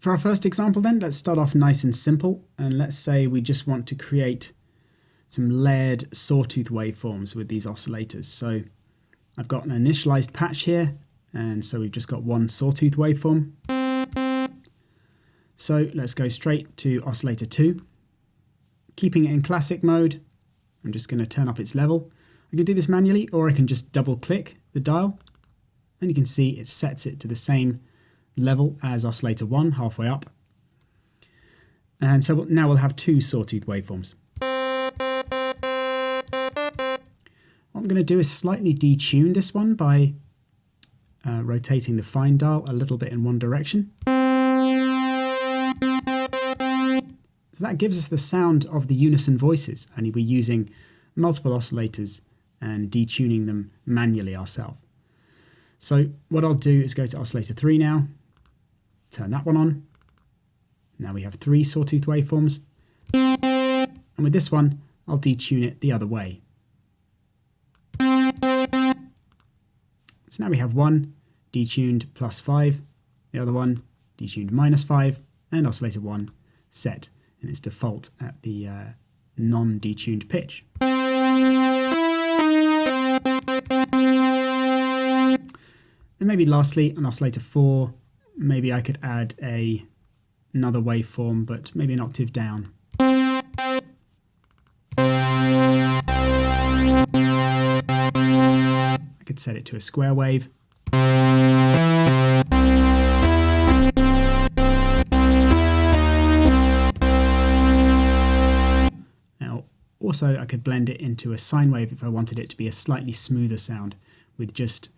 For our first example then, let's start off nice and simple, and let's say we just want to create some layered sawtooth waveforms with these oscillators. So I've got an initialized patch here, and so we've just got one sawtooth waveform. So let's go straight to oscillator 2. Keeping it in classic mode, I'm just going to turn up its level. I can do this manually, or I can just double click the dial, and you can see it sets it to the same level as oscillator 1 halfway up. And so now we'll have two sawtooth waveforms. What I'm going to do is slightly detune this one by rotating the fine dial a little bit in one direction. So that gives us the sound of the unison voices, only we're using multiple oscillators and detuning them manually ourselves. So what I'll do is go to oscillator 3 now, turn that one on. Now we have 3 sawtooth waveforms. And with this one, I'll detune it the other way. So now we have one detuned +5, the other one detuned -5, and oscillator 1 set in its default at the non-detuned pitch. And maybe lastly, on oscillator 4, maybe I could add another waveform, but maybe an octave down. I could set it to a square wave. Now, also I could blend it into a sine wave if I wanted it to be a slightly smoother sound with just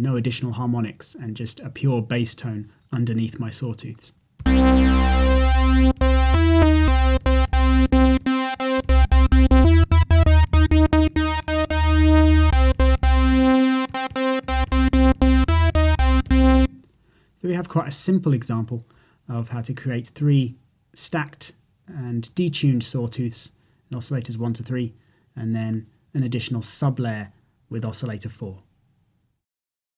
no additional harmonics and just a pure bass tone underneath my sawtooths. So we have quite a simple example of how to create 3 stacked and detuned sawtooths in oscillators 1 to 3, and then an additional sublayer with oscillator 4.